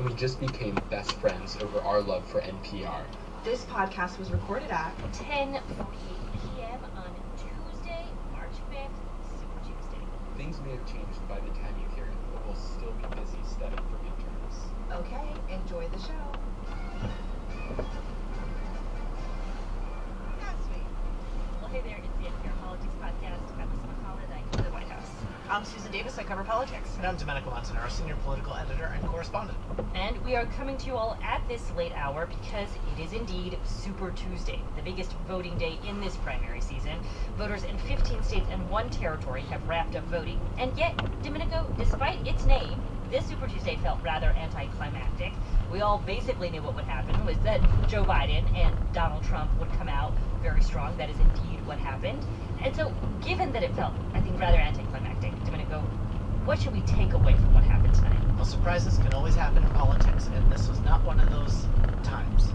and we just became best friends over our love for NPR. This podcast was recorded at 10:48 p.m. on Tuesday, March 5th, Super Tuesday. Things may have changed by the time you hear it, but we'll still be busy studying for midterms. Okay, enjoy the show. Well, hey there, it's the NPR Politics Podcast. I'm Lisa McCullough, I cover the White House. I'm Susan Davis, I cover politics. And I'm Domenico Montanaro, senior political editor and correspondent. And we are coming to you all at this late hour because it is indeed Super Tuesday, the biggest voting day in this primary season. Voters in 15 states and 1 territory have wrapped up voting. And yet, Domenico, despite its name, this Super Tuesday felt rather anticlimactic. We all basically knew what would happen, was that Joe Biden and Donald Trump would come out very strong. That is indeed what happened. And so, given that it felt, I think, rather anticlimactic, Domenico, what should we take away from what happened tonight? Well, surprises can always happen in politics, and this was not one of those times.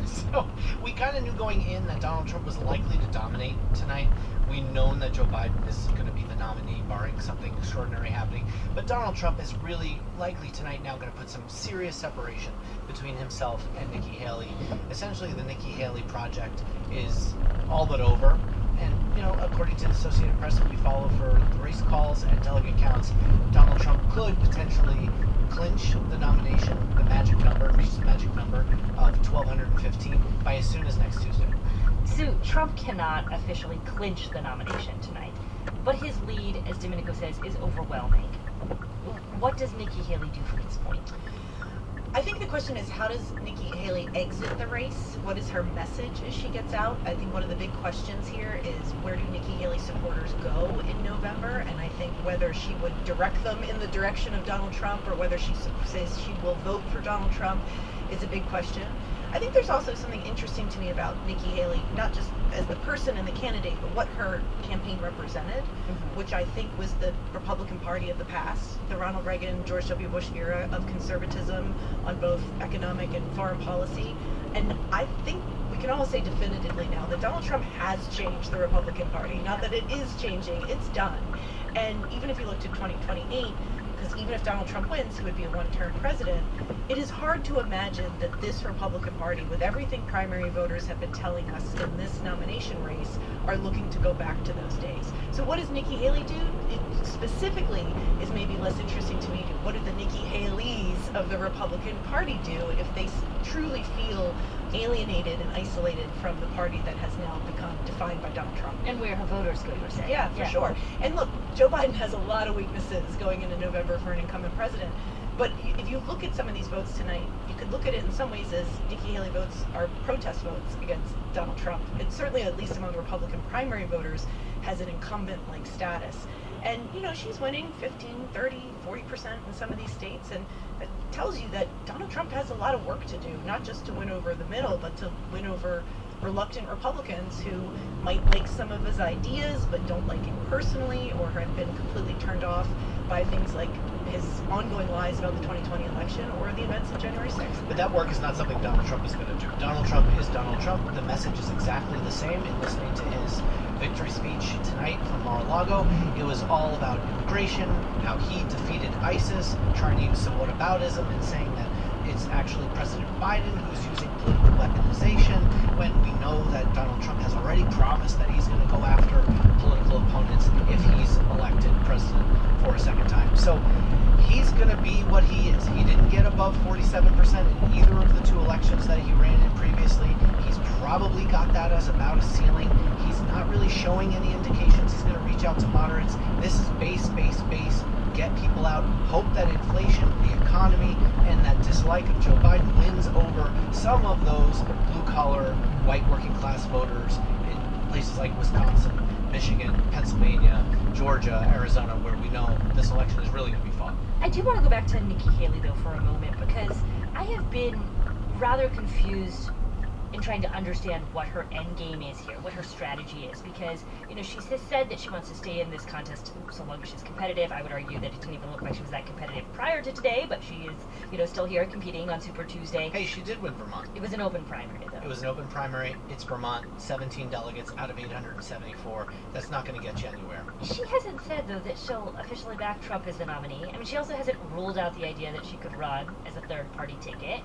So, we kind of knew going in that Donald Trump was likely to dominate tonight. We've known that Joe Biden is going to be the nominee, barring something extraordinary happening. But Donald Trump is really likely tonight now going to put some serious separation between himself and Nikki Haley. Essentially, the Nikki Haley project is all but over. And, you know, according to the Associated Press that we follow for the race calls and delegate counts, Donald Trump could potentially clinch the nomination, the magic number, reach the magic number of 1,215 by as soon as next Tuesday. So Trump cannot officially clinch the nomination tonight, but his lead, as Domenico says, is overwhelming. What does Nikki Haley do from this point? I think the question is, how does Nikki Haley exit the race? What is her message as she gets out? I think one of the big questions here is, where do Nikki Haley supporters go in November? And I think whether she would direct them in the direction of Donald Trump or whether she says she will vote for Donald Trump is a big question. I think there's also something interesting to me about Nikki Haley, not just as the person and the candidate, but what her campaign represented, which I think was the Republican Party of the past, the Ronald Reagan, George W. Bush era of conservatism on both economic and foreign policy. And I think we can almost say definitively now that Donald Trump has changed the Republican Party. Not that it is changing, it's done. And even if you look to 2028, because even if Donald Trump wins, he would be a one-term president, it is hard to imagine that this Republican Party, with everything primary voters have been telling us in this nomination race, are looking to go back to those days. So what does Nikki Haley do? It specifically is maybe less interesting to me. What do the Nikki Haleys of the Republican Party do if they truly feel alienated and isolated from the party that has now become defined by Donald Trump? And where her voters go, you're saying? Yeah, for sure. And look, Joe Biden has a lot of weaknesses going into November for an incumbent president. But if you look at some of these votes tonight, you could look at it in some ways as Nikki Haley votes are protest votes against Donald Trump. It certainly, at least among Republican primary voters, has an incumbent-like status. And, you know, she's winning 15, 30, 40% in some of these states. And that tells you that Donald Trump has a lot of work to do, not just to win over the middle, but to win over reluctant Republicans who might like some of his ideas but don't like him personally, or have been completely turned off by things like his ongoing lies about the 2020 election or the events of January 6th. But that work is not something Donald Trump is going to do. Donald Trump is Donald Trump. The message is exactly the same. In listening to his victory speech tonight from Mar-a-Lago, it was all about immigration, how he defeated ISIS, trying to use some whataboutism and saying that it's actually President Biden who's using political weaponization, when we know that Donald Trump has already promised that he's going to go after political opponents if he's elected president for a second time. So he's going to be what he is. He didn't get above 47% in either of the 2 elections that he ran in previously. He's probably got that as about a ceiling. He's not really showing any indications he's going to reach out to moderates. This is base. Get people out. Hope that inflation, the economy, and that dislike of Joe Biden wins over some of those blue-collar, white working-class voters in places like Wisconsin, Michigan, Pennsylvania, Georgia, Arizona, where we know this election is really going to be fought. I do want to go back to Nikki Haley, though, for a moment, because I have been rather confused in trying to understand what her end game is here, what her strategy is, because, you know, she has said that she wants to stay in this contest so long as she's competitive. I would argue that it didn't even look like she was that competitive prior to today, but she is, you know, still here competing on Super Tuesday. Hey, she did win Vermont. It was an open primary, though. It was an open primary. It's Vermont, 17 delegates out of 874. That's not going to get you anywhere. She hasn't said, though, that she'll officially back Trump as the nominee. I mean, she also hasn't ruled out the idea that she could run as a third-party ticket.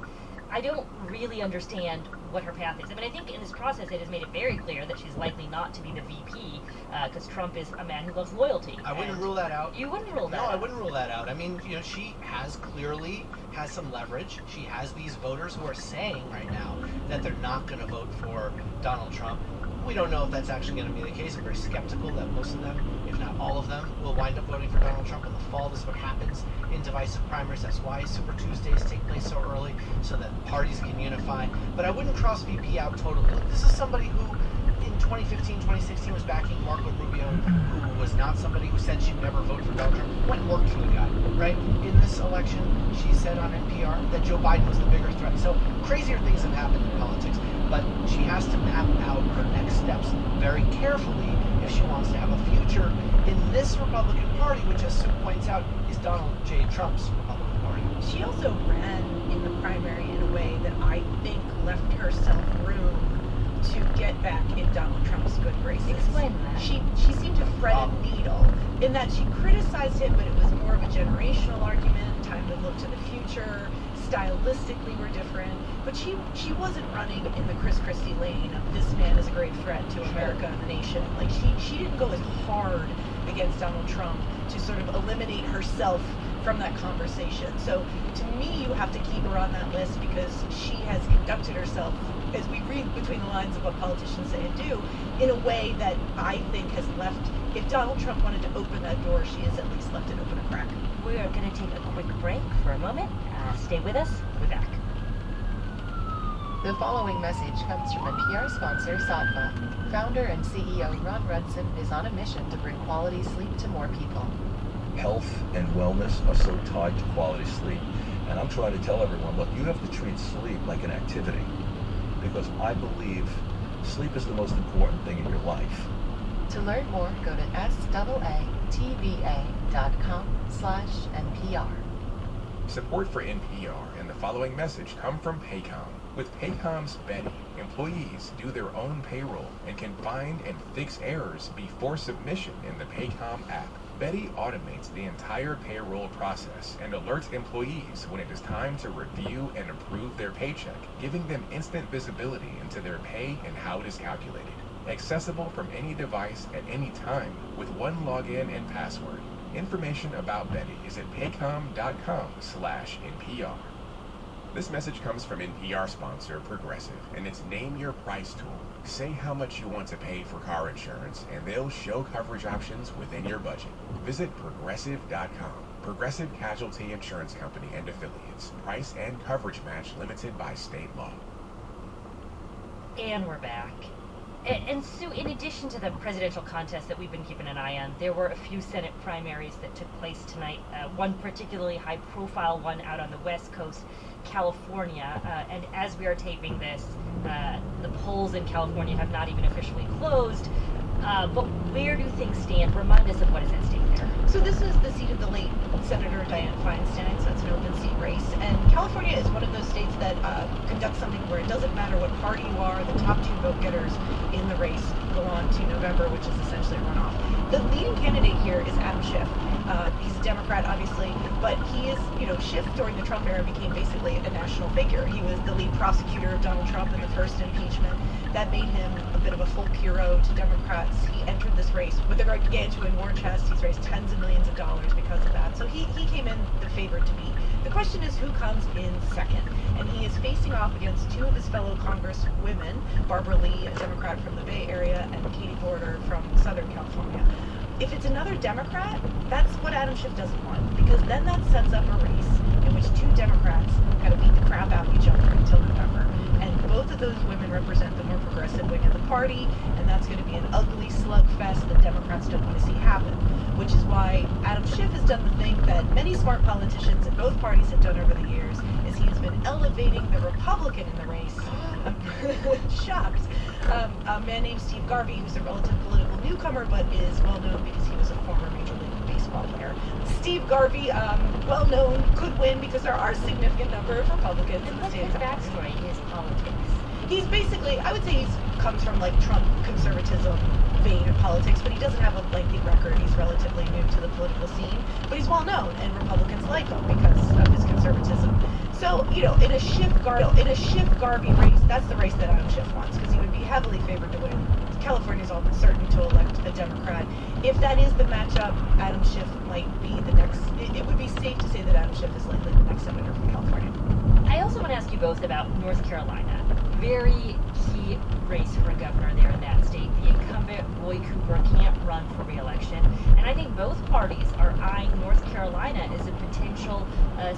I don't really understand what her path is. I mean, I think in this process it has made it very clear that she's likely not to be the VP because Trump is a man who loves loyalty. I wouldn't rule that out. You wouldn't rule that out? No, I wouldn't rule that out. I mean, you know, she clearly has some leverage. She has these voters who are saying right now that they're not going to vote for Donald Trump. We don't know if that's actually going to be the case. I'm very skeptical that most of them, if not all of them, will wind up voting for Donald Trump in the fall. This is what happens in divisive primaries. That's why Super Tuesdays take place so early, so that parties can unify. But I wouldn't cross VP out totally. Look, this is somebody who in 2015, 2016 was backing Marco Rubio, who was not somebody who said she would never vote for Donald Trump, went and worked for the guy, right? In this election, she said on NPR that Joe Biden was the bigger threat. So crazier things have happened in politics, but she has to map out her next steps very carefully if she wants to have a future in this Republican Party, which, as Sue points out, is Donald J. Trump's Republican Party. She also ran in the primary in a way that I think left herself room to get back in Donald Trump's good graces. Explain that. She seemed to thread a needle in that she criticized him, but it was more of a generational argument, time to look to the future. Stylistically were different, but she wasn't running in the Chris Christie lane of this man is a great threat to America and the nation. Like she didn't go as hard against Donald Trump to sort of eliminate herself from that conversation. So to me, you have to keep her on that list because she has conducted herself, as we read between the lines of what politicians say and do, in a way that I think has left, if Donald Trump wanted to open that door, she has at least left it open a crack. We are going to take a quick break for a moment. Stay with us. We'll be back. The following message comes from NPR sponsor Saatva. Founder and CEO Ron Rudson is on a mission to bring quality sleep to more people. Health and wellness are so tied to quality sleep. And I'm trying to tell everyone, look, you have to treat sleep like an activity. Because I believe sleep is the most important thing in your life. To learn more, go to saatva.com/NPR. Support for NPR and the following message come from Paycom. With Paycom's Betty, employees do their own payroll and can find and fix errors before submission in the Paycom app. Betty automates the entire payroll process and alerts employees when it is time to review and approve their paycheck, giving them instant visibility into their pay and how it is calculated. Accessible from any device at any time with one login and password. Information about Betty is at paycom.com/NPR. This message comes from NPR sponsor Progressive and its Name Your Price tool. Say how much you want to pay for car insurance and they'll show coverage options within your budget. Visit Progressive.com. Progressive Casualty Insurance Company and Affiliates. Price and coverage match limited by state law. And we're back. And Sue, in addition to the presidential contest that we've been keeping an eye on, there were a few Senate primaries that took place tonight. One particularly high-profile one out on the West Coast, California. And as we are taping this, the polls in California have not even officially closed. But where do things stand? Remind us of what is at stake there. So this is the seat of the late Senator Dianne Feinstein, so it's an open seat race. And California is one of those states that conducts something where it doesn't matter what party you are, the top two vote getters in the race go on to November, which is essentially a runoff. The leading candidate here is Adam Schiff. He's a Democrat, obviously, but he is, Schiff during the Trump era became basically a national figure. He was the lead prosecutor of Donald Trump in the first impeachment. That made him a bit of a folk hero to Democrats. He entered this race with a gargantuan war chest. He's raised tens of millions of dollars because of that. So he came in the favorite to beat. The question is who comes in second. And he is facing off against two of his fellow Congresswomen, Barbara Lee, a Democrat from the Bay Area, and Katie Porter from Southern California. If it's another Democrat, that's what Adam Schiff doesn't want, because then that sets up a race in which two Democrats kind of beat the crap out of each other until November. And both of those women represent the more progressive wing of the party, and that's going to be an ugly slugfest that Democrats don't want to see happen, which is why Adam Schiff has done the thing that many smart politicians in both parties have done over the years, is he has been elevating the Republican in the race shocked. A man named Steve Garvey, who's a relative political newcomer, but is well known because he was a former Major League Baseball player. Steve Garvey, well known, could win because there are a significant number of Republicans in And the what's state his of California. backstory, his politics? He's basically, I would say comes from like Trump conservatism vein of politics, but he doesn't have a lengthy record. He's relatively new to the political scene, but he's well known, and Republicans like him because of his conservatism. So, in a Schiff Garvey race, that's the race that Adam Schiff wants, because he would be heavily favored to win. California's all but certain to elect a Democrat. If that is the matchup, Adam Schiff might be the next. It would be safe to say that Adam Schiff is likely the next senator from California. I also want to ask you both about North Carolina. Very key race for a governor there in that state. The incumbent, Roy Cooper, can't run for re-election. And I think both parties are eyeing North Carolina as a potential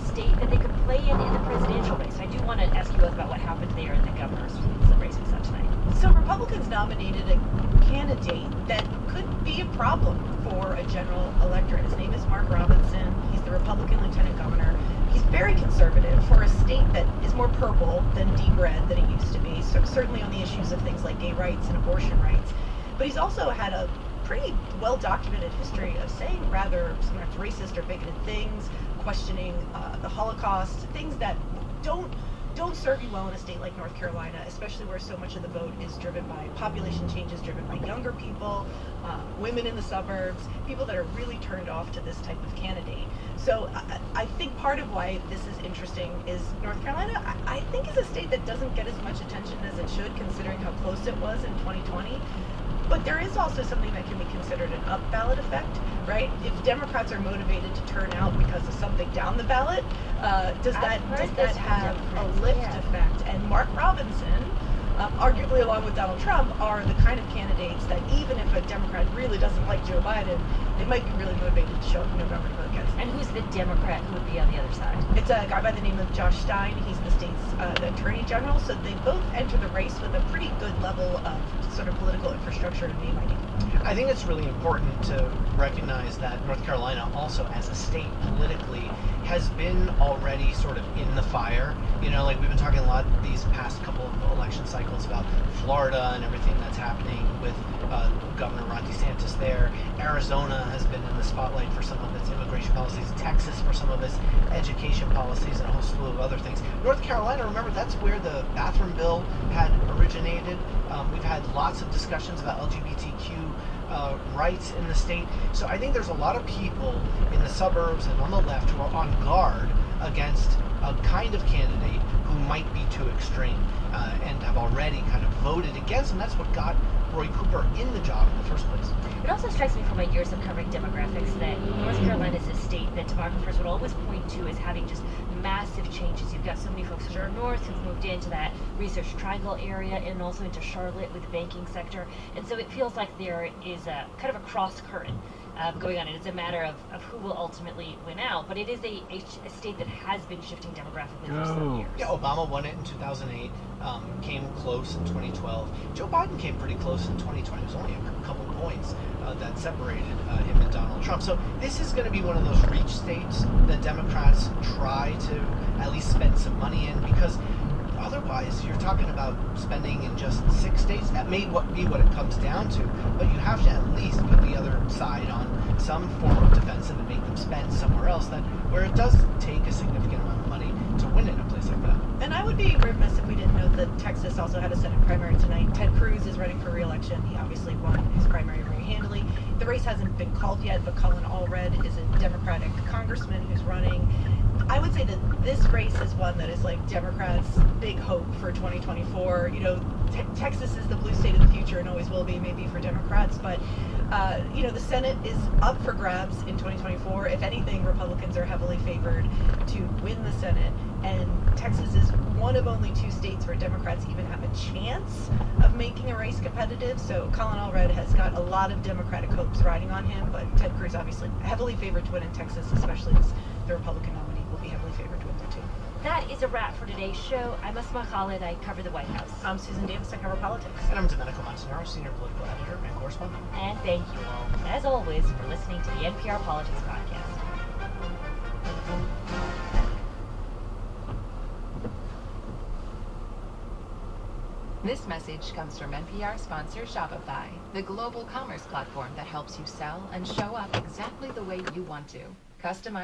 state that they could play in the presidential race. I do want to ask you both about what happened there in the governor's race we saw tonight. So Republicans nominated a candidate that could be a problem for a general electorate. His name is Mark Robinson. He's the Republican lieutenant governor. He's very conservative for a state that is more purple than deep red than it used to be, so certainly on the issues of things like gay rights and abortion rights. But he's also had a pretty well-documented history of saying rather sometimes racist or bigoted things, questioning the Holocaust, things that don't serve you well in a state like North Carolina, especially where so much of the vote is driven by population changes, driven by younger people, women in the suburbs, people that are really turned off to this type of candidate. So I think part of why this is interesting is North Carolina, I think, is a state that doesn't get as much attention as it should, considering how close it was in 2020. But there is also something that can be considered an up ballot effect, right? If Democrats are motivated to turn out because of something down the ballot, does that have a lift effect? And Mark Robinson, arguably along with Donald Trump, are the kind of candidates that even if a Democrat really doesn't like Joe Biden, they might be really motivated to show up in November to vote against him. And who's the Democrat who would be on the other side? It's a guy by the name of Josh Stein. He's the state's attorney general, so they both enter the race with a pretty good level of sort of political infrastructure and name ID. I think it's really important to recognize that North Carolina also as a state politically has been already sort of in the fire. Like we've been talking a lot these past couple of election cycles about Florida and everything that's happening with Governor Ron DeSantis there. Arizona has been in the spotlight for some of its immigration policies. Texas for some of its education policies and a whole slew of other things. North Carolina, remember, that's where the bathroom bill had originated. We've had lots of discussions about LGBTQ rights in the state. So I think there's a lot of people in the suburbs and on the left who are on guard against a kind of candidate who might be too extreme and have already kind of voted against him. That's what got Roy Cooper in the job in the first place. It also strikes me from my years of covering demographics that North Carolina is a state that demographers would always point to as having just massive changes. You've got so many folks from the north who've moved into that Research Triangle area and also into Charlotte with the banking sector. And so it feels like there is a kind of a cross current going on. And it's a matter of who will ultimately win out. But it is a state that has been shifting demographically for some years. Yeah, Obama won it in 2008, came close in 2012. Joe Biden came pretty close in 2020. It was only a couple points that separated him and Donald Trump. So this is going to be one of those reach states that Democrats try to at least spend some money in, because otherwise you're talking about spending in just 6 states. That may be what it comes down to, but you have to at least put the other side on some form of defensive and make them spend somewhere else, that where it does take a significant amount of money to win in a place like that. And I would be remiss if we didn't note that Texas also had a Senate primary tonight. Ted Cruz is running for re-election. He obviously won his primary very handily. The race hasn't been called yet, but Colin Allred is a Democratic congressman who's running. I would say that this race is one that is like Democrats' big hope for 2024. Texas is the blue state of the future and always will be, maybe for Democrats, but the Senate is up for grabs in 2024. If anything, Republicans are heavily favored to win the Senate, and Texas is one of only 2 states where Democrats even have a chance of making a race competitive. So Colin Allred has got a lot of Democratic hopes riding on him, but Ted Cruz obviously heavily favored to win in Texas, especially as the Republican nominee will be heavily favored to win there too. That is a wrap for today's show. I'm Asma Khalid. I cover the White House. I'm Susan Davis. I cover politics. And I'm Domenico Montanaro, senior political editor and correspondent. And thank you all, as always, for listening to the NPR Politics Podcast. This message comes from NPR sponsor Shopify, the global commerce platform that helps you sell and show up exactly the way you want to. Customize.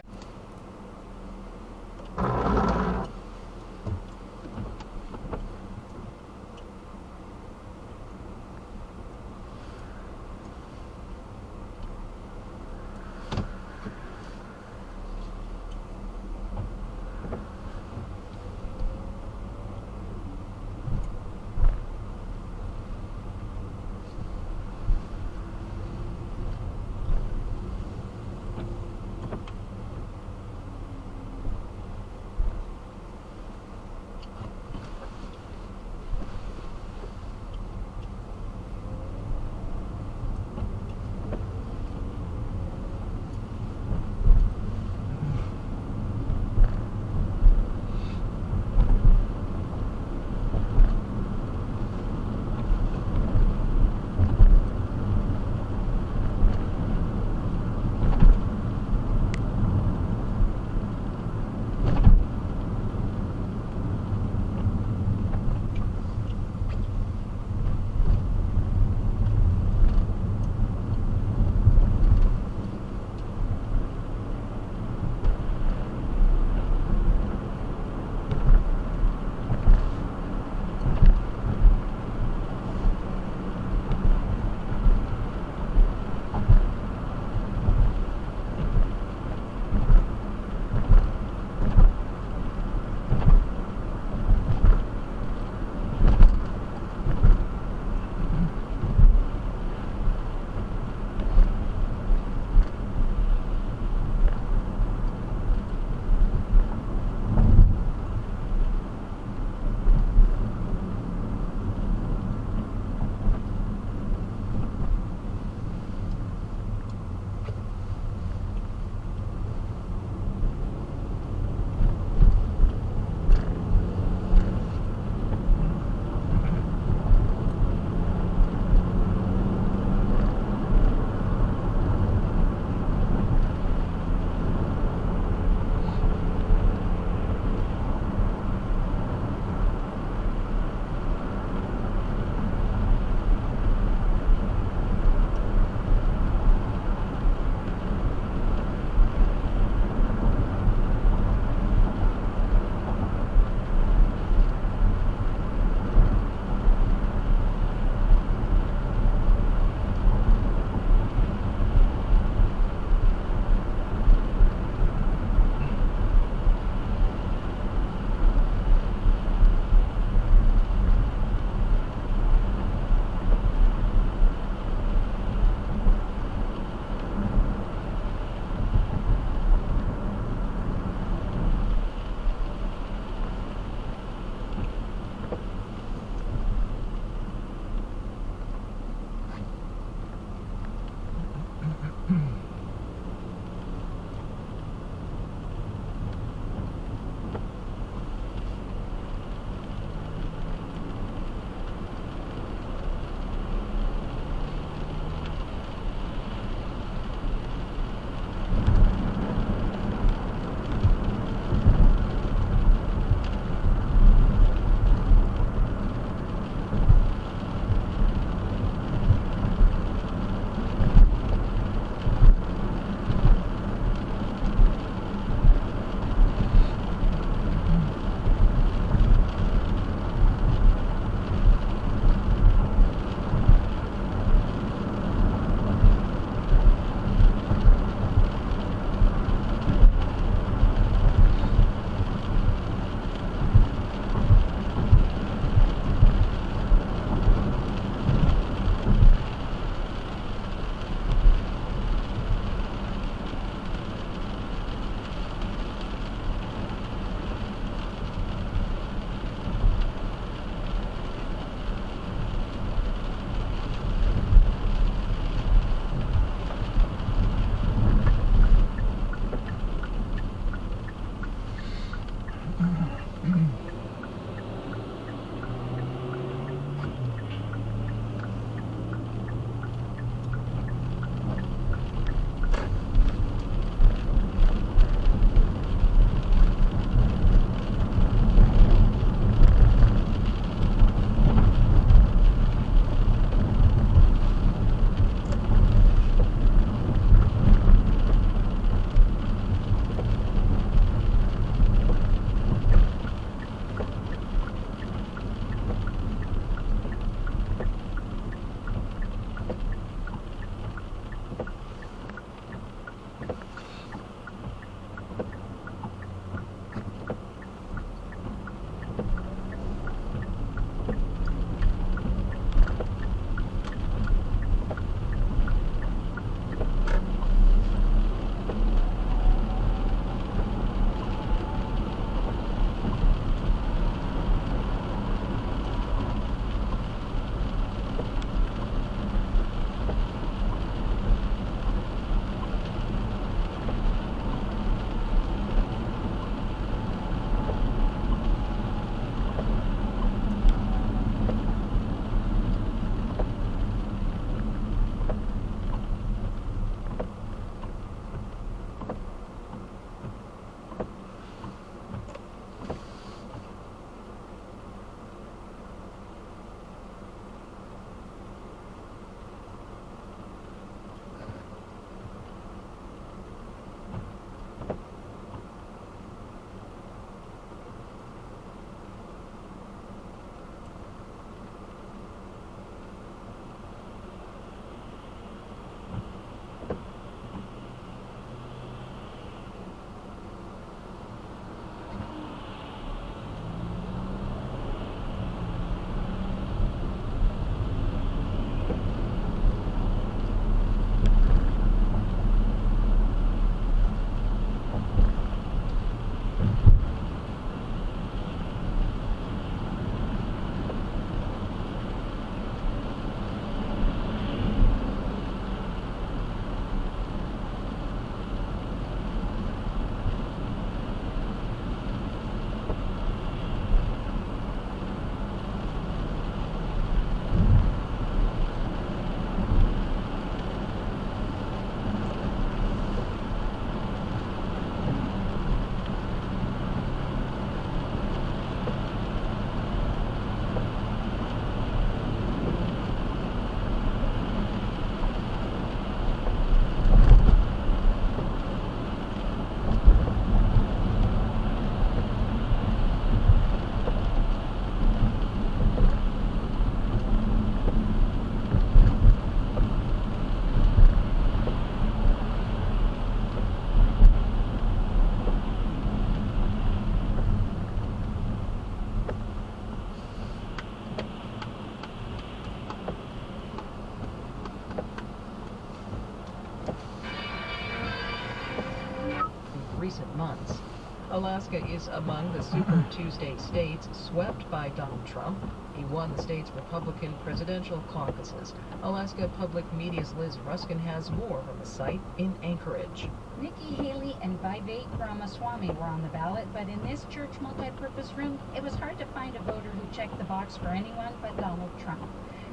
Alaska is among the Super Tuesday states swept by Donald Trump. He won the state's Republican presidential caucuses. Alaska Public Media's Liz Ruskin has more from the site in Anchorage. Nikki Haley and Vivek Ramaswamy were on the ballot, but in this church multipurpose room, it was hard to find a voter who checked the box for anyone but Donald Trump.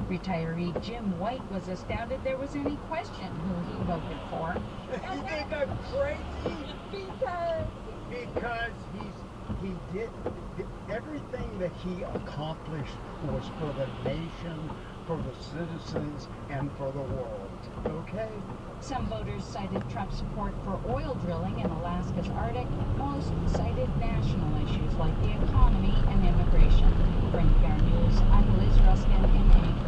Retiree Jim White was astounded there was any question who he voted for. You think I'm crazy? Because he did everything that he accomplished was for the nation, for the citizens, and for the world. Okay? Some voters cited Trump's support for oil drilling in Alaska's Arctic. Most cited national issues like the economy and immigration. For NPR News, I'm Liz Ruskin in Anchorage.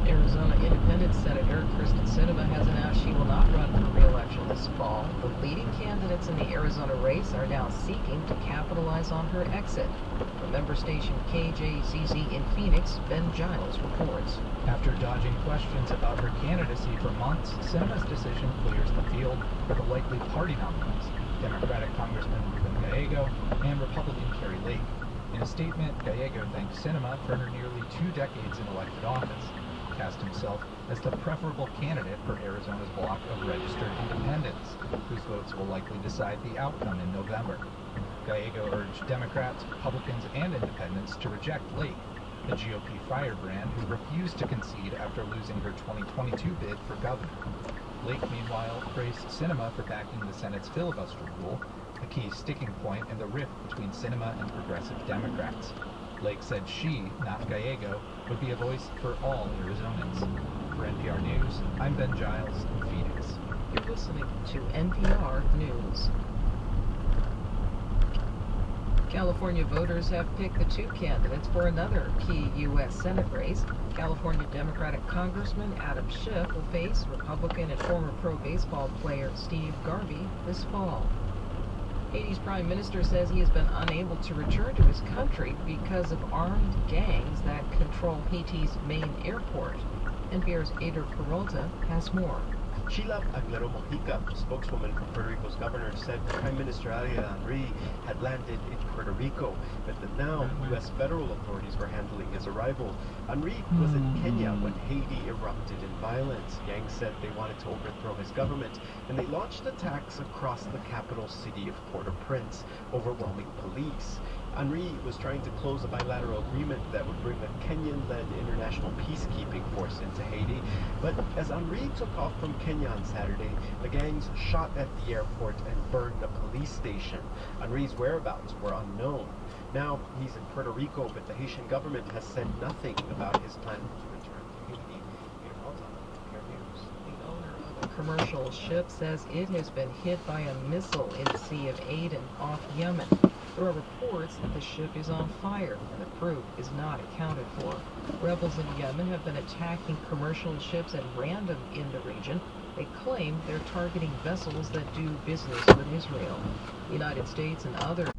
Arizona Independent Senator Kristen Sinema has announced she will not run for re-election this fall. The leading candidates in the Arizona race are now seeking to capitalize on her exit. From member station KJZZ in Phoenix, Ben Giles reports. After dodging questions about her candidacy for months, Sinema's decision clears the field for the likely party nominees, Democratic Congressman Ruben Gallego and Republican Carrie Lake. In a statement, Gallego thanked Sinema for her nearly 2 decades in elected office, cast himself as the preferable candidate for Arizona's bloc of registered independents, whose votes will likely decide the outcome in November. Gallego urged Democrats, Republicans, and independents to reject Lake, a GOP firebrand who refused to concede after losing her 2022 bid for governor. Lake, meanwhile, praised Sinema for backing the Senate's filibuster rule, a key sticking point in the rift between Sinema and progressive Democrats. Lake said she, not Gallego, would be a voice for all Arizonans. For NPR News, I'm Ben Giles in Phoenix. You're listening to NPR News. California voters have picked the 2 candidates for another key U.S. Senate race. California Democratic Congressman Adam Schiff will face Republican and former pro baseball player Steve Garvey this fall. Haiti's prime minister says he has been unable to return to his country because of armed gangs that control Haiti's main airport. NPR's Ader Peralta has more. Sheila Aguilera Mojica, spokeswoman for Puerto Rico's governor, said Prime Minister Ariel Henry had landed in Puerto Rico, but that now U.S. federal authorities were handling his arrival. Henry was in Kenya when Haiti erupted in violence. Gangs said they wanted to overthrow his government, and they launched attacks across the capital city of Port-au-Prince, overwhelming police. Henry was trying to close a bilateral agreement that would bring a Kenyan-led international peacekeeping force into Haiti, but as Henry took off from Kenya on Saturday, the gangs shot at the airport and burned a police station. Henry's whereabouts were unknown. Now he's in Puerto Rico, but the Haitian government has said nothing about his plan to return to Haiti. The owner of a commercial ship says it has been hit by a missile in the Sea of Aden off Yemen. There are reports that the ship is on fire and the crew is not accounted for. Rebels in Yemen have been attacking commercial ships at random in the region. They claim they're targeting vessels that do business with Israel. The United States and other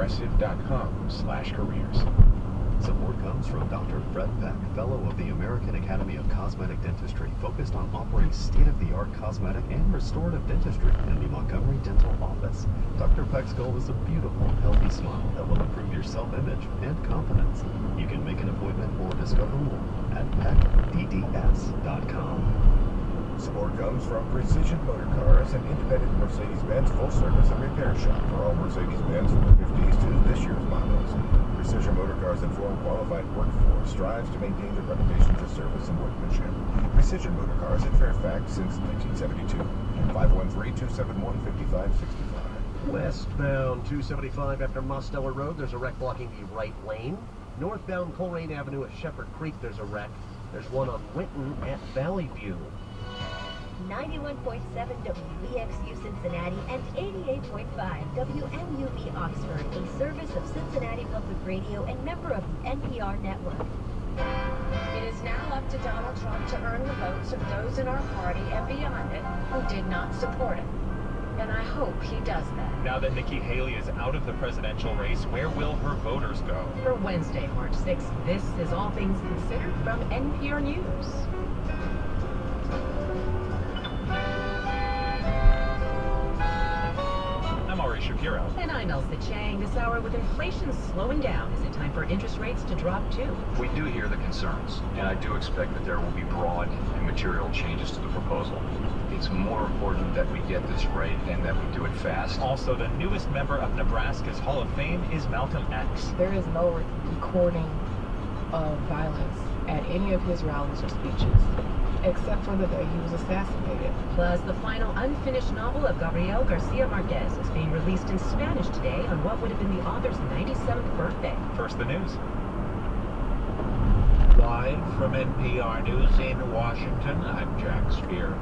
progressive.com/careers. Support comes from Dr. Fred Peck, Fellow of the American Academy of Cosmetic Dentistry, focused on offering state-of-the-art cosmetic and restorative dentistry in the Montgomery Dental Office. Dr. Peck's goal is a beautiful, healthy smile that will improve your self-image and confidence. You can make an appointment or discover more at peckdds.com. Support comes from Precision Motor Cars, an independent Mercedes-Benz full-service and repair shop for all Mercedes-Benz from the 50s to this year's models. Precision Motor Cars' informed, qualified workforce strives to maintain their reputation for service and workmanship. Precision Motor Cars in Fairfax since 1972. 513-271-5565. Westbound 275 after Mosteller Road, there's a wreck blocking the right lane. Northbound Coleraine Avenue at Shepherd Creek, there's a wreck. There's one on Winton at Valley View. 91.7 WVXU Cincinnati and 88.5 WMUV Oxford, a service of Cincinnati Public Radio and member of the NPR network. It is now up to Donald Trump to earn the votes of those in our party and beyond it who did not support him. And I hope he does that. Now that Nikki Haley is out of the presidential race, where will her voters go? For Wednesday, March 6th, this is All Things Considered from NPR News. I'm Ari Shapiro. And I'm Elsa Chang. This hour, with inflation slowing down, is it time for interest rates to drop too? We do hear the concerns, and I do expect that there will be broad and material changes to the proposal. It's more important that we get this right and that we do it fast. Also, the newest member of Nebraska's Hall of Fame is Malcolm X. There is no recording of violence at any of his rallies or speeches, except for the day he was assassinated. Plus, the final unfinished novel of Gabriel Garcia Marquez is being released in Spanish today on what would have been the author's 97th birthday. First, the news. Live from NPR News in Washington, I'm Jack Spear.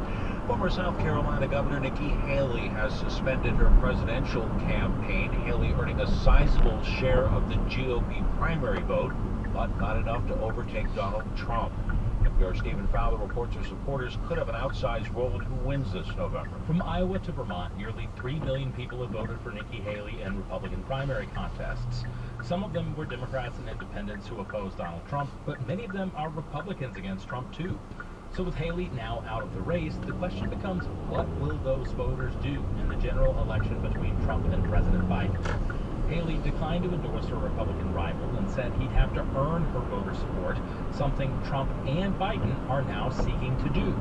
Former South Carolina Governor Nikki Haley has suspended her presidential campaign, Haley earning a sizable share of the GOP primary vote, but not enough to overtake Donald Trump. NPR's Stephen Fowler reports her supporters could have an outsized role in who wins this November. From Iowa to Vermont, nearly 3 million people have voted for Nikki Haley in Republican primary contests. Some of them were Democrats and independents who opposed Donald Trump, but many of them are Republicans against Trump too. So with Haley now out of the race, the question becomes, what will those voters do in the general election between Trump and President Biden? Haley declined to endorse her Republican rival and said he'd have to earn her voter support, something Trump and Biden are now seeking to do.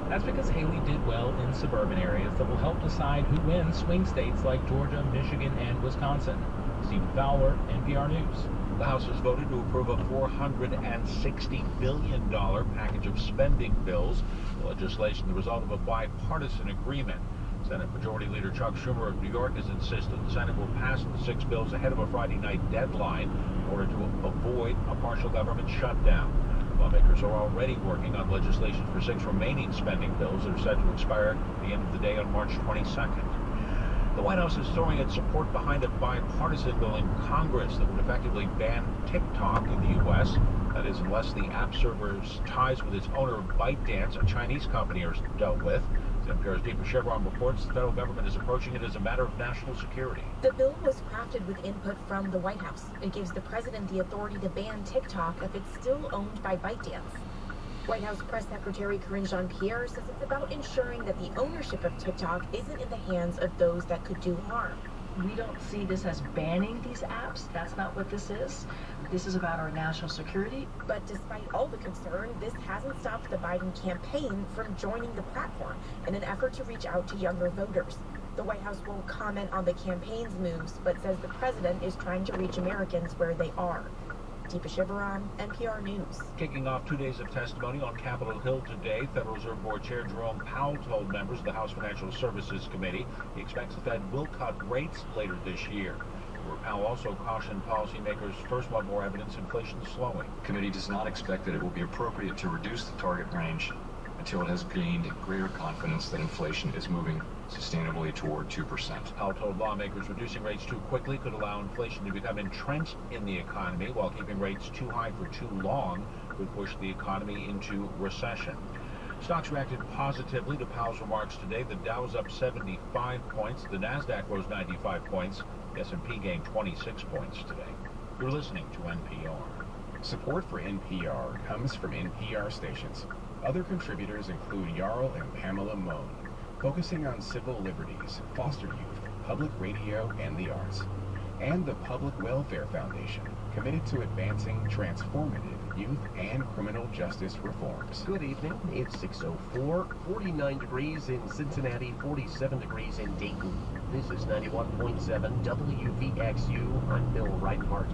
That's because Haley did well in suburban areas that will help decide who wins swing states like Georgia, Michigan, and Wisconsin. Stephen Fowler, NPR News. The House has voted to approve a $460 billion package of spending bills. The legislation, the result of a bipartisan agreement. Senate Majority Leader Chuck Schumer of New York has insisted the Senate will pass the 6 bills ahead of a Friday night deadline in order to avoid a partial government shutdown. Lawmakers are already working on legislation for 6 remaining spending bills that are set to expire at the end of the day on March 22nd. The White House is throwing its support behind a bipartisan bill in Congress that would effectively ban TikTok in the U.S. That is, unless the app server's ties with its owner, ByteDance, a Chinese company, are dealt with. NPR's Deepa Chevron reports the federal government is approaching it as a matter of national security. The bill was crafted with input from the White House. It gives the president the authority to ban TikTok if it's still owned by ByteDance. White House Press Secretary Karine Jean-Pierre says it's about ensuring that the ownership of TikTok isn't in the hands of those that could do harm. We don't see this as banning these apps. That's not what this is. This is about our national security. But despite all the concern, this hasn't stopped the Biden campaign from joining the platform in an effort to reach out to younger voters. The White House won't comment on the campaign's moves, but says the president is trying to reach Americans where they are. Deepa Shivaram, NPR News. Kicking off 2 days of testimony on Capitol Hill today, Federal Reserve Board Chair Jerome Powell told members of the House Financial Services Committee he expects the Fed will cut rates later this year. Powell also cautioned policymakers first want more evidence inflation is slowing. The committee does not expect that it will be appropriate to reduce the target range until it has gained greater confidence that inflation is moving sustainably toward 2%. Powell told lawmakers reducing rates too quickly could allow inflation to become entrenched in the economy, while keeping rates too high for too long could push the economy into recession. Stocks reacted positively to Powell's remarks today. The Dow was up 75 points. The Nasdaq rose 95 points. The S&P gained 26 points today. You're listening to NPR. Support for NPR comes from NPR stations. Other contributors include Jarl and Pamela Mohn, focusing on civil liberties, foster youth, public radio, and the arts. And the Public Welfare Foundation, committed to advancing transformative youth and criminal justice reforms. Good evening. It's 6:04, 49 degrees in Cincinnati, 47 degrees in Dayton. This is 91.7 WVXU. I'm Bill Reichardt.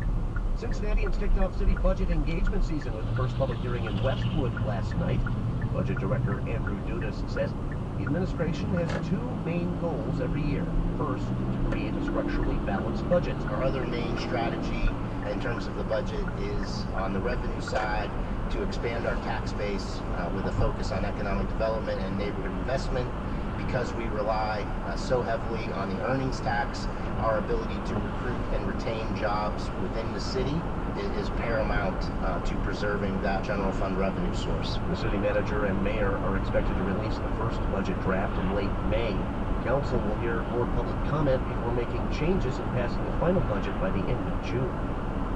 Cincinnatians kicked off city budget engagement season with the first public hearing in Westwood last night. Budget Director Andrew Dudas says the administration has two main goals every year. First, to create a structurally balanced budget. Our other main strategy in terms of the budget is on the revenue side to expand our tax base with a focus on economic development and neighborhood investment. Because we rely so heavily on the earnings tax, our ability to recruit and retain jobs within the city is paramount to preserving that general fund revenue source. The city manager and mayor are expected to release the first budget draft in late May. Council will hear more public comment before making changes and passing the final budget by the end of June.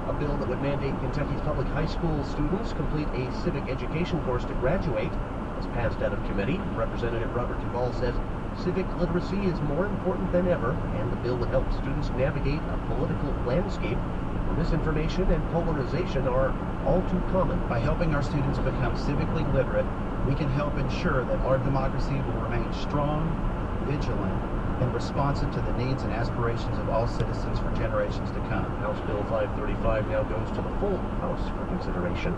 A bill that would mandate Kentucky's public high school students complete a civic education course to graduate has passed out of committee. Representative Robert Duvall says civic literacy is more important than ever, and the bill would help students navigate a political landscape where misinformation and polarization are all too common. By helping our students become civically literate, we can help ensure that our democracy will remain strong, vigilant, and responsive to the needs and aspirations of all citizens for generations to come. House Bill 535 now goes to the full House for consideration.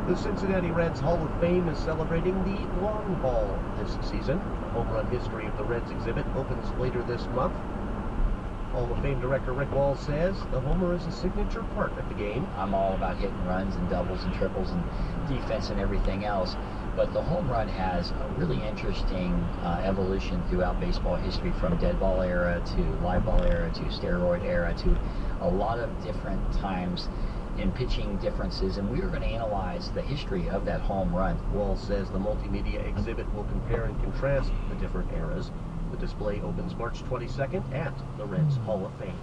The Cincinnati Reds Hall of Fame is celebrating the long ball this season. The home run history of the Reds exhibit opens later this month. Hall of Fame director Rick Walls says the homer is a signature part of the game. I'm all about hitting runs and doubles and triples and defense and everything else. But the home run has a really interesting evolution throughout baseball history, from dead ball era to live ball era to steroid era to a lot of different times in pitching differences, and we are going to analyze the history of that home run. Walls says the multimedia exhibit will compare and contrast the different eras. The display opens March 22nd at the Reds Hall of Fame.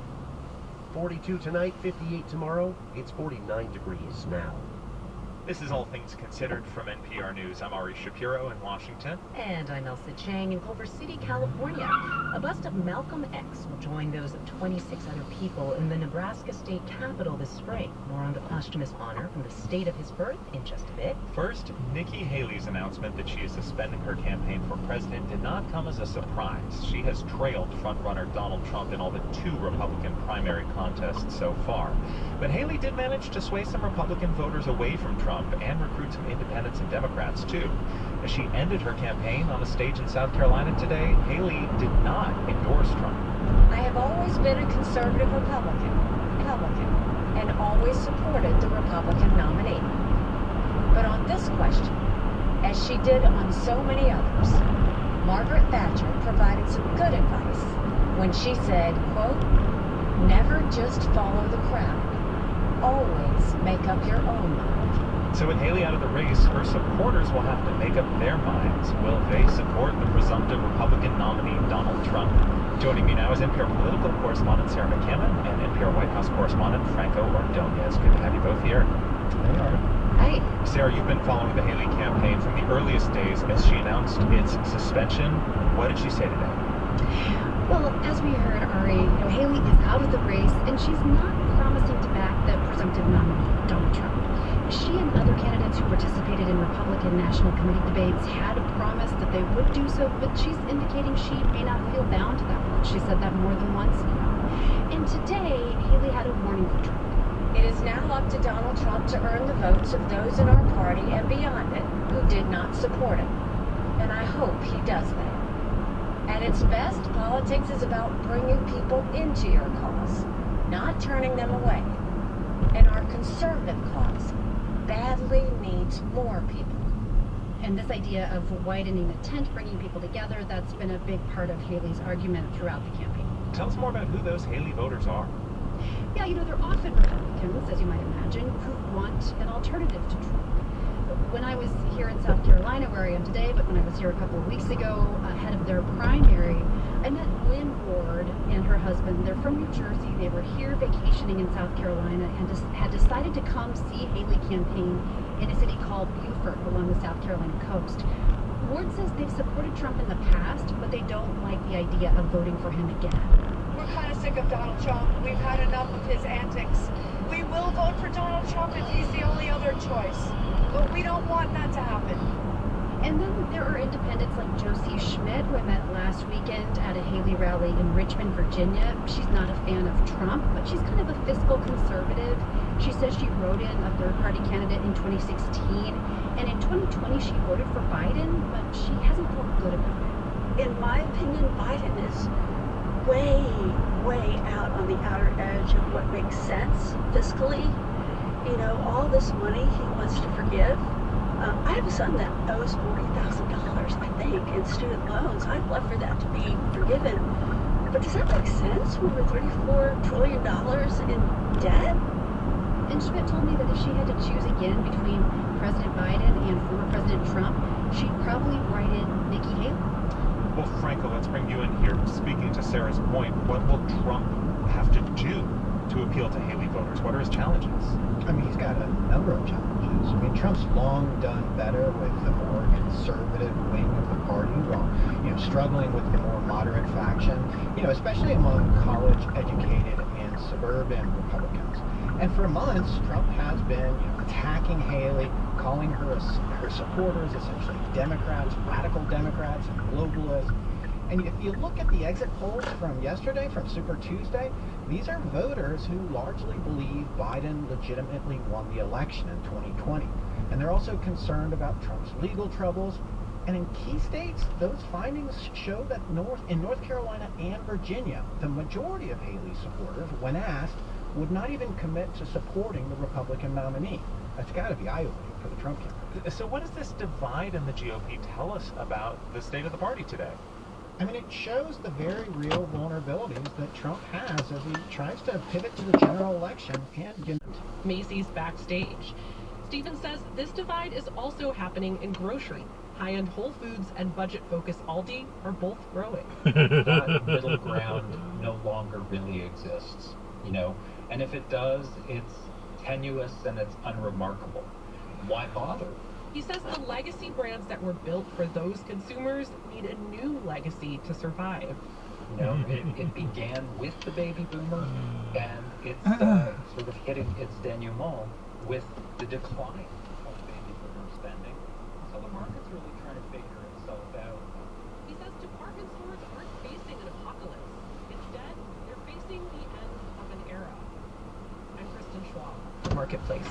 42 tonight, 58 tomorrow. It's 49 degrees now. This is All Things Considered from NPR News. I'm Ari Shapiro in Washington. And I'm Elsa Chang in Culver City, California. A bust of Malcolm X will join those of 26 other people in the Nebraska state capitol this spring. More on the posthumous honor from the state of his birth in just a bit. First, Nikki Haley's announcement that she is suspending her campaign for president did not come as a surprise. She has trailed frontrunner Donald Trump in all but 2 Republican primary contests so far. But Haley did manage to sway some Republican voters away from Trump and recruit some independents and Democrats too. As she ended her campaign on a stage in South Carolina today, Haley did not endorse Trump. I have always been a conservative Republican, and always supported the Republican nominee. But on this question, as she did on so many others, Margaret Thatcher provided some good advice when she said, quote, "Never just follow the crowd. Always make up your own mind." So with Haley out of the race, her supporters will have to make up their minds. Will they support the presumptive Republican nominee, Donald Trump? Joining me now is NPR political correspondent Sarah McCammon and NPR White House correspondent Franco Ordonez. Good to have you both here. Hi. Sarah, you've been following the Haley campaign from the earliest days as she announced its suspension. What did she say today? Well, as we heard, Ari, Haley is out of the race, and she's not promising to back the presumptive nominee, Donald Trump. She and other candidates who participated in Republican National Committee debates had promised that they would do so, but she's indicating she may not feel bound to that pledge. She said that more than once now. And today, Haley had a warning for Trump. It is now up to Donald Trump to earn the votes of those in our party and beyond it who did not support him. And I hope he does that. At its best, politics is about bringing people into your cause, not turning them away. And our conservative cause badly needs more people. And this idea of widening the tent, bringing people together, that's been a big part of Haley's argument throughout the campaign. Tell us more about who those Haley voters are. Yeah, they're often Republicans, as you might imagine, who want an alternative to Trump. When I was here in South Carolina, where I am today, but when I was here a couple of weeks ago, ahead of their primary, Annette Lynn Ward and her husband, they're from New Jersey. They were here vacationing in South Carolina and had decided to come see Haley campaign in a city called Beaufort along the South Carolina coast. Ward says they've supported Trump in the past, but they don't like the idea of voting for him again. We're kind of sick of Donald Trump. We've had enough of his antics. We will vote for Donald Trump if he's the only other choice, but we don't want that to happen. And then there are independents like Josie Schmidt, who I met last weekend at a Haley rally in Richmond, Virginia. She's not a fan of Trump, but she's kind of a fiscal conservative. She says she wrote in a third-party candidate in 2016, and in 2020 she voted for Biden, but she hasn't felt good about it. In my opinion, Biden is way out on the outer edge of what makes sense fiscally. You know, all this money he wants to forgive. I have a son that owes $40,000, I think, in student loans. I'd love for that to be forgiven. But does that make sense when we're $34 trillion in debt? And Schmidt told me that if she had to choose again between President Biden and former President Trump, she'd probably write in Nikki Haley. Well, Franco, let's bring you in here. Speaking to Sarah's point, what will Trump have to do to appeal to Haley voters? What are his challenges? I mean, he's got a number of challenges. I mean, Trump's long done better with the more conservative wing of the party, while, struggling with the more moderate faction, especially among college-educated and suburban Republicans. And for months, Trump has been attacking Haley, calling her supporters essentially Democrats, radical Democrats, and globalists. And if you look at the exit polls from yesterday, from Super Tuesday, these are voters who largely believe Biden legitimately won the election in 2020. And they're also concerned about Trump's legal troubles. And in key states, those findings show that in North Carolina and Virginia, the majority of Haley's supporters, when asked, would not even commit to supporting the Republican nominee. That's got to be eye-opening for the Trump campaign. So what does this divide in the GOP tell us about the state of the party today? I mean, it shows the very real vulnerabilities that Trump has as he tries to pivot to the general election and Macy's backstage. Stephen says this divide is also happening in grocery. High-end Whole Foods and budget-focused Aldi are both growing. That middle ground no longer really exists, and if it does, it's tenuous and it's unremarkable. Why bother? He says the legacy brands that were built for those consumers need a new legacy to survive. It began with the baby boomers, and it's sort of hitting its denouement with the decline of baby boomer spending. So the market's really trying to figure itself out. He says department stores aren't facing an apocalypse. Instead, they're facing the end of an era. I'm Kristen Schwab, Marketplace.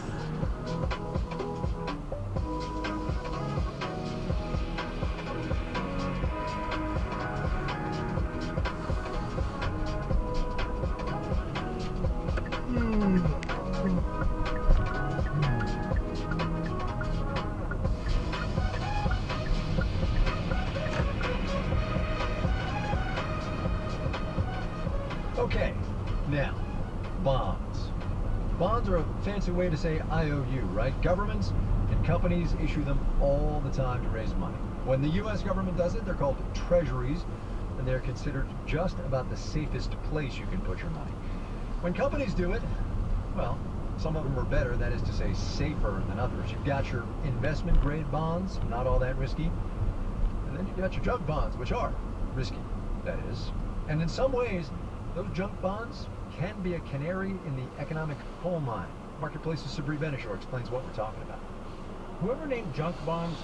Okay, now, bonds. Bonds are a fancy way to say IOU, right? Governments and companies issue them all the time to raise money. When the U.S. government does it, they're called treasuries, and they're considered just about the safest place you can put your money. When companies do it, well, some of them are better, that is to say, safer than others. You've got your investment-grade bonds, not all that risky, and then you've got your junk bonds, which are risky, that is. And in some ways, those junk bonds can be a canary in the economic coal mine. Marketplace's Sabri Benishore explains what we're talking about. Whoever named junk bonds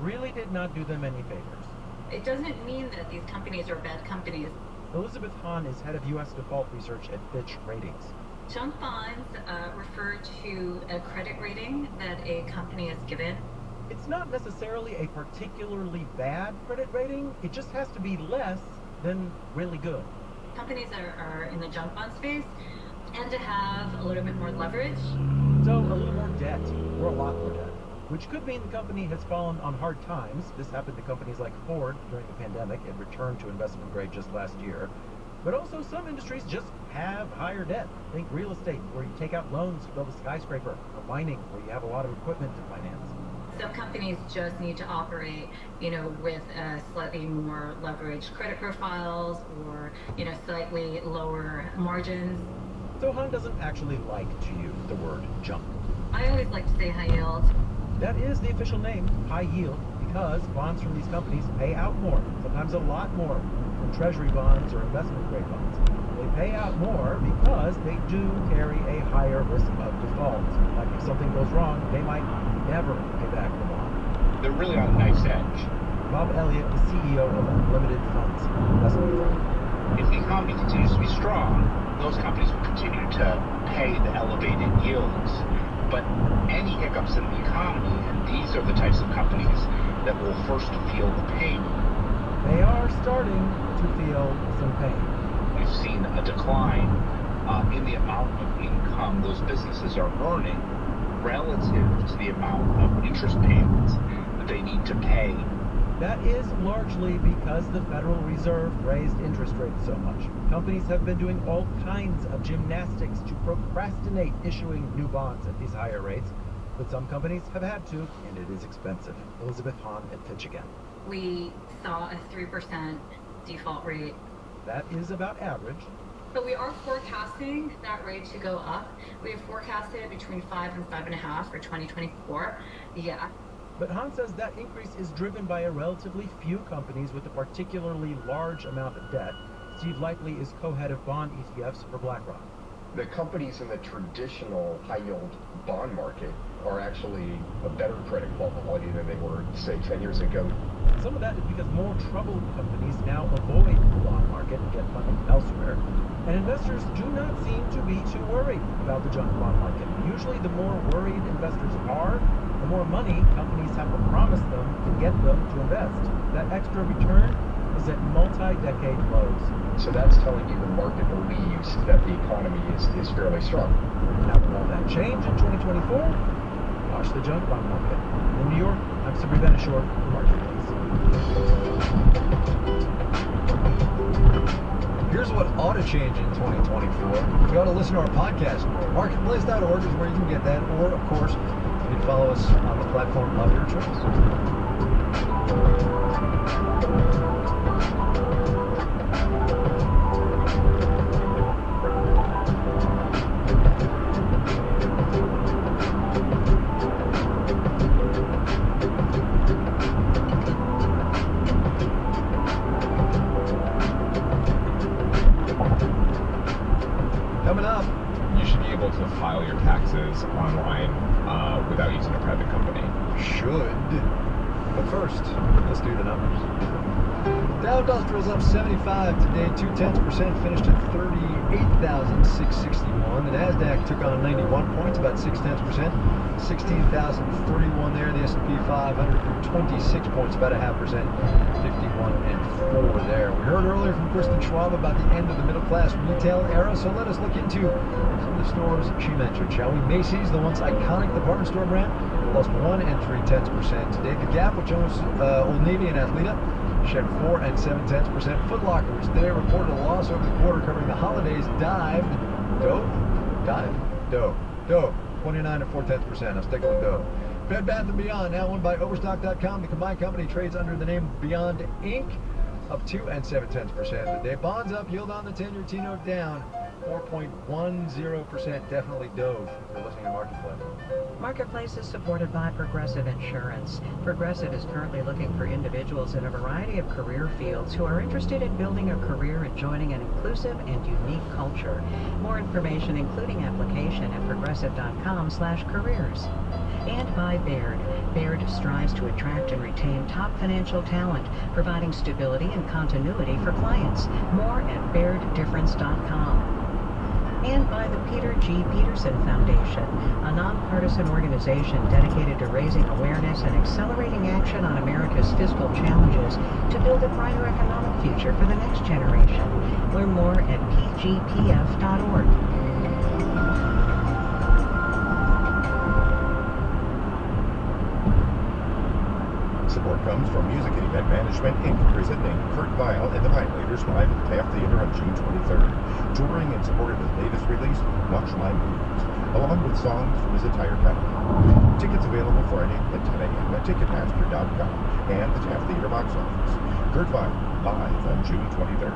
really did not do them any favors. It doesn't mean that these companies are bad companies. Elizabeth Hahn is head of U.S. default research at Fitch Ratings. Junk bonds refer to a credit rating that a company is given. It's not necessarily a particularly bad credit rating. It just has to be less than really good. Companies that are in the junk bond space tend to have a little bit more leverage. So a little more debt, or a lot more debt, which could mean the company has fallen on hard times. This happened to companies like Ford during the pandemic. It returned to investment grade just last year. But also some industries just have higher debt. Think real estate, where you take out loans to build a skyscraper, or mining, where you have a lot of equipment to finance. some companies just need to operate, with slightly more leveraged credit profiles or, slightly lower margins. So Han doesn't actually like to use the word junk. I always like to say high yield. That is the official name, high yield, because bonds from these companies pay out more, sometimes a lot more, than treasury bonds or investment grade bonds. They pay out more because they do carry a higher risk of default. Like if something goes wrong, they might never pay back the bond. They're really on a knife's edge. Bob Elliott, the CEO of Unlimited Funds investment firm. If the economy continues to be strong, those companies will continue to pay the elevated yields. But any hiccups in the economy, and these are the types of companies that will first feel the pain. They are starting to feel some pain. We've seen a decline in the amount of income those businesses are earning relative to the amount of interest payments that they need to pay. That is largely because the Federal Reserve raised interest rates so much. Companies have been doing all kinds of gymnastics to procrastinate issuing new bonds at these higher rates, but some companies have had to, and it is expensive. Elizabeth Hahn at Fitch again. We saw a 3% default rate. That is about average. But we are forecasting that rate to go up. We have forecasted between 5 and 5.5 for 2024. Yeah. But Hahn says that increase is driven by a relatively few companies with a particularly large amount of debt. Steve Likely is co-head of bond ETFs for BlackRock. The companies in the traditional high-yield bond market are actually a better credit quality than they were, say, 10 years ago. Some of that is because more troubled companies now avoid the bond market and get funding elsewhere. And investors do not seem to be too worried about the junk bond market. Usually the more worried investors are, the more money companies have to promise them to get them to invest. That extra return is at multi-decade lows. So that's telling you the market believes that the economy is fairly strong. Now will all that change in 2024? Watch the junk bond market. In New York, I'm Sabrina Benishore for Marketplace. Here's what ought to change in 2024. You ought to listen to our podcast. Marketplace.org is where you can get that, or of course, you can follow us on the platform of your choice. Coming up, you should be able to file your taxes online without using a private company. Should. But first, let's do the numbers. Dow Industrial's up 75 today, 0.2%, finished at 38,661. The Nasdaq took on 91 points, about 0.6%, 16,031 there. The S&P 500 grew 26 points, about 0.5%, 51.4 there. We heard earlier from Kristen Schwab about the end of the middle-class retail era, so let us look into some of the stores she mentioned, shall we? Macy's, the once iconic department store brand, lost 1 3/10% today. The Gap, which owns Old Navy and Athleta, shed 4 7/10%. Foot Locker, which they reported a loss over the quarter covering the holidays, Dove, 29 4/10%. I'm sticking with Dove. Bed Bath & Beyond, now owned by Overstock.com. The combined company trades under the name Beyond Inc., up 2 7/10% today. Bonds up, yield on the 10-year T-note down 4.10%. Definitely Dove if you're listening to Marketplace. Marketplace is supported by Progressive Insurance. Progressive is currently looking for individuals in a variety of career fields who are interested in building a career and joining an inclusive and unique culture. More information, including application, at progressive.com/careers. And by Baird. Baird strives to attract and retain top financial talent, providing stability and continuity for clients. More at BairdDifference.com. And by the Peter G. Peterson Foundation, a nonpartisan organization dedicated to raising awareness and accelerating action on America's fiscal challenges to build a brighter economic future for the next generation. Learn more at pgpf.org. Support comes from Music and Event Management Inc., presenting Kurt Vile and the Violators live at the Taft Theater on June 23rd. Touring in support of his latest release, Watch My Moves. along with songs from his entire catalog. Tickets available Friday at 10 a.m. at Ticketmaster.com and the Taft Theater box office. Kurt Vile, live on June 23rd.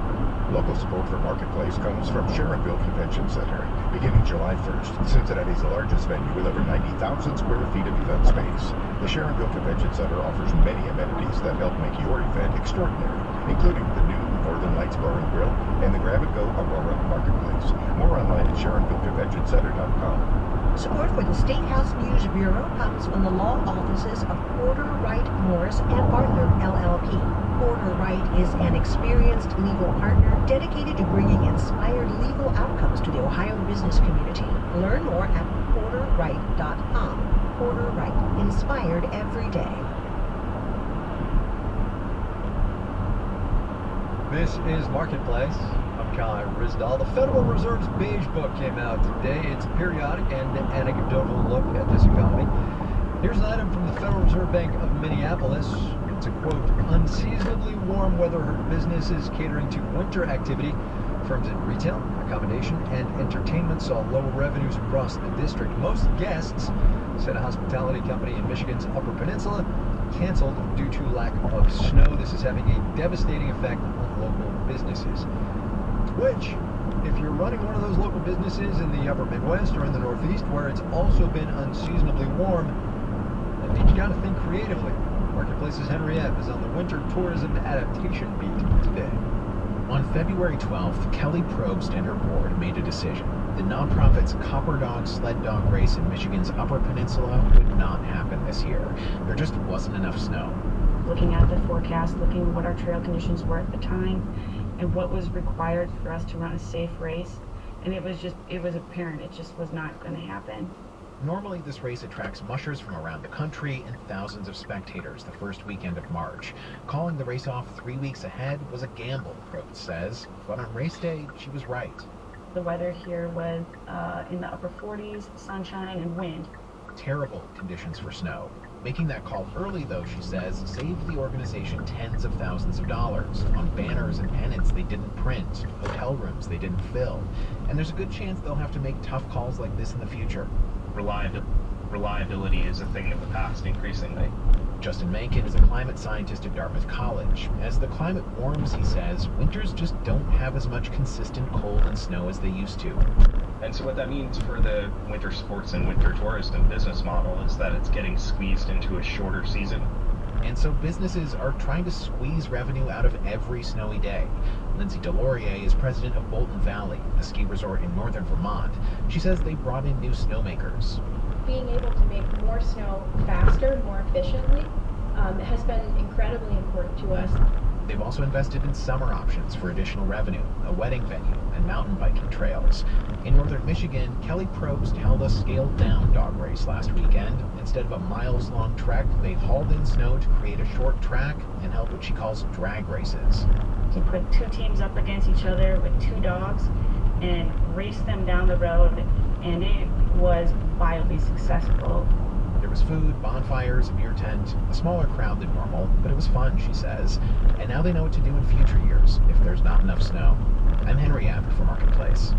Local support for Marketplace comes from Sharonville Convention Center. Beginning July 1st, Cincinnati's largest venue with over 90,000 square feet of event space. The Sharonville Convention Center offers many amenities that help make your event extraordinary, including the new Northern Lights Bar and Grill and the Grab-and-Go Aurora Marketplace. More online at SharonvilleConventionCenter.com. Support for the State House News Bureau comes from the law offices of Porter, Wright, Morris, and Arthur, LLP. Porter Wright is an experienced legal partner dedicated to bringing inspired legal outcomes to the Ohio business community. Learn more at porterwright.com. Porter Wright, inspired every day. This is Marketplace. I'm Kai Rizdal. The Federal Reserve's Beige Book came out today. It's a periodic and anecdotal look at this economy. Here's an item from the Federal Reserve Bank of Minneapolis. It's a, quote, unseasonably warm weather hurt businesses catering to winter activity. Firms in retail, accommodation, and entertainment saw lower revenues across the district. Most guests, said a hospitality company in Michigan's Upper Peninsula, canceled due to lack of snow. This is having a devastating effect on local businesses. Which, if you're running one of those local businesses in the upper Midwest or in the Northeast where it's also been unseasonably warm, that means you gotta think creatively. Marketplace's Henriette is on the Winter Tourism Adaptation Beat today. On February 12th, Kelly Probst and her board made a decision. The nonprofit's Copper Dog Sled Dog Race in Michigan's Upper Peninsula would not happen this year. There just wasn't enough snow. Looking at the forecast, looking at what our trail conditions were at the time, and what was required for us to run a safe race, and it was apparent it just was not going to happen. Normally, this race attracts mushers from around the country and thousands of spectators the first weekend of March. Calling the race off 3 weeks ahead was a gamble, Probst says, but on race day, she was right. The weather here was in the upper 40s, sunshine and wind. Terrible conditions for snow. Making that call early, though, she says, saved the organization tens of thousands of dollars on banners and pennants they didn't print, hotel rooms they didn't fill. And there's a good chance they'll have to make tough calls like this in the future. Reliability is a thing of the past, increasingly. Justin Mencken is a climate scientist at Dartmouth College. As the climate warms, he says, winters just don't have as much consistent cold and snow as they used to. And so what that means for the winter sports and winter tourism business model is that it's getting squeezed into a shorter season. And so businesses are trying to squeeze revenue out of every snowy day. Lindsay Delorier is president of Bolton Valley, a ski resort in northern Vermont. She says they brought in new snowmakers. Being able to make more snow faster, more efficiently, has been incredibly important to us. They've also invested in summer options for additional revenue, a wedding venue, and mountain biking trails. In northern Michigan, Kelly Probst held a scaled-down dog race last weekend. Instead of a miles-long trek, they've hauled in snow to create a short track and held what she calls drag races. She put two teams up against each other with two dogs and raced them down the road, and it was wildly successful. There was food, bonfires, a beer tent, a smaller crowd than normal, but it was fun, she says. And now they know what to do in future years if there's not enough snow. I'm Henry Abbott for Marketplace.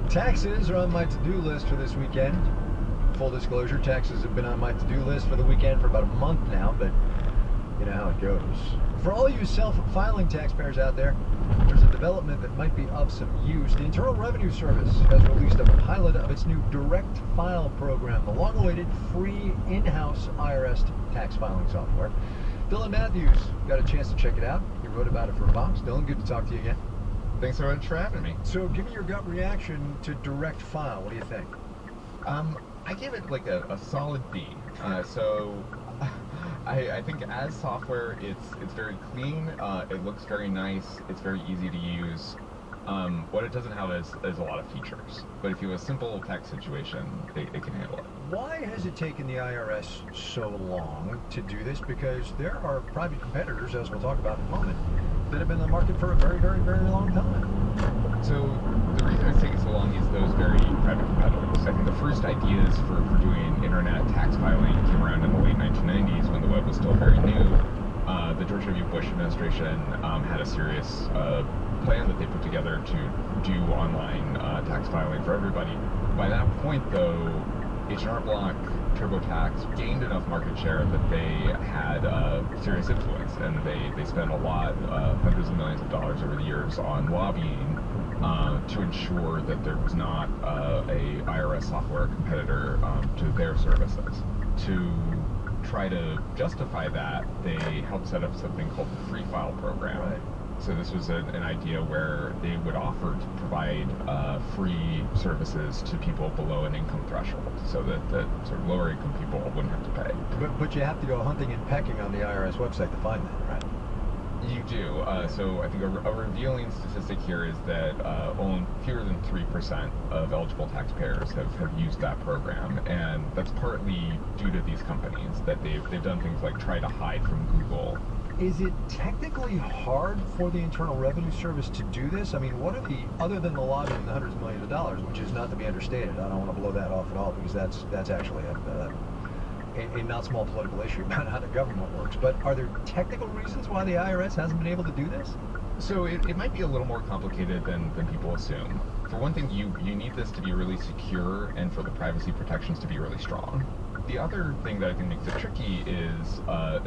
Taxes are on my to-do list for this weekend. Full disclosure, taxes have been on my to-do list for the weekend for about a month now, but you know how it goes. For all you self-filing taxpayers out there, there's a development that might be of some use. The Internal Revenue Service has released a pilot of its new Direct File program, the long-awaited free in-house IRS tax filing software. Dylan Matthews got a chance to check it out. He wrote about it for Vox. Dylan, good to talk to you again. Thanks so much for having me. So give me your gut reaction to Direct File. What do you think? I give it like a solid B. I think as software, it's very clean. It looks very nice. It's very easy to use. What it doesn't have is a lot of features. But if you have a simple tax situation, it can handle it. Why has it taken the IRS so long to do this? Because there are private competitors, as we'll talk about in a moment, that have been in the market for a very, very, very long time. So the reason it's taking so long is those very private competitors. I think the first ideas for doing internet tax filing came around in the late 1990s when the web was still very new. The George W. Bush administration had a serious plan that they put together to do online tax filing for everybody. By that point, though, H&R Block, TurboTax gained enough market share that they had serious influence, and they spent a lot, hundreds of millions of dollars over the years on lobbying to ensure that there was not a IRS software competitor to their services. To try to justify that, they helped set up something called the Free File program. Right. So this was an idea where they would offer to provide free services to people below an income threshold, so that sort of lower income people wouldn't have to pay. But you have to go hunting and pecking on the IRS website to find that, right? You do. So I think a revealing statistic here is that only fewer than 3% of eligible taxpayers have used that program, and that's partly due to these companies, that they've done things like try to hide from Google. Is it technically hard for the Internal Revenue Service to do this? I mean, what are other than the lobbying and the hundreds of millions of dollars, which is not to be understated, I don't want to blow that off at all, because that's actually a not small political issue about how the government works. But are there technical reasons why the IRS hasn't been able to do this? So it might be a little more complicated than people assume. For one thing, you need this to be really secure and for the privacy protections to be really strong. The other thing that I think makes it tricky is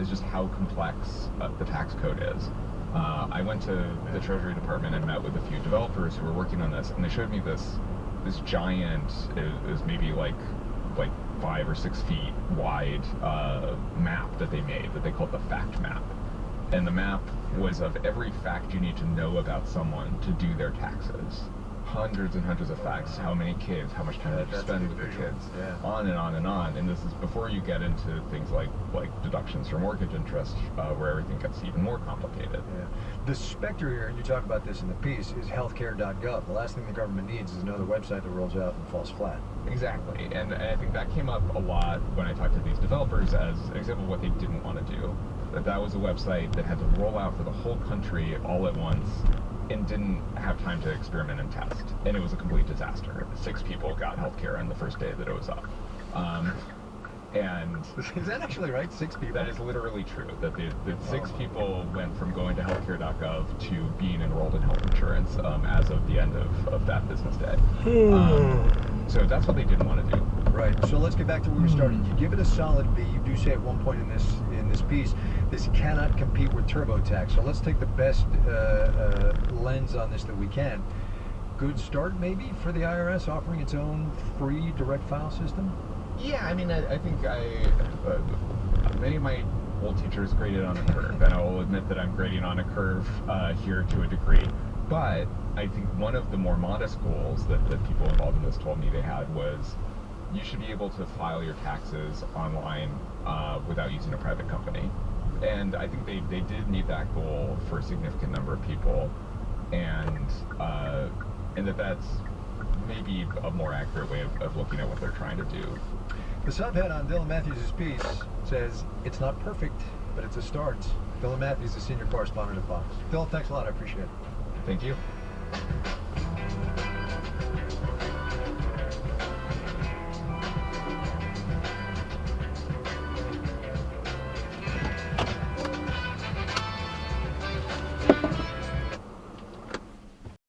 just how complex the tax code is. I went to the Treasury Department and met with a few developers who were working on this, and they showed me this giant, it was maybe like 5 or 6 feet wide map that they made that they called the fact map. And the map was of every fact you need to know about someone to do their taxes. Hundreds and hundreds of facts, how many kids, how much time you spend with your kids, on and on and on. And this is before you get into things like deductions for mortgage interest, where everything gets even more complicated. Yeah. The specter here, and you talk about this in the piece, is healthcare.gov. The last thing the government needs is another website that rolls out and falls flat. Exactly, and I think that came up a lot when I talked to these developers as an example of what they didn't want to do. That was a website that had to roll out for the whole country all at once, and didn't have time to experiment and test. And it was a complete disaster. 6 people got healthcare on the first day that it was up. And is that actually right? 6 people? That is literally true. That 6 people went from going to healthcare.gov to being enrolled in health insurance as of the end of that business day. So that's what they didn't want to do. Right. So let's get back to where we started. You give it a solid B. You do say at one point in this piece, this cannot compete with TurboTax. So let's take the best lens on this that we can. Good start, maybe, for the IRS offering its own free direct file system? Yeah, I mean, I think many of my old teachers graded on a curve, and I will admit that I'm grading on a curve here to a degree. But I think one of the more modest goals that people involved in this told me they had was you should be able to file your taxes online without using a private company. And I think they did meet that goal for a significant number of people, and that's maybe a more accurate way of looking at what they're trying to do. The subhead on Dylan Matthews' piece says, it's not perfect, but it's a start. Dylan Matthews, the senior correspondent at Fox. Dylan, thanks a lot. I appreciate it. Thank you.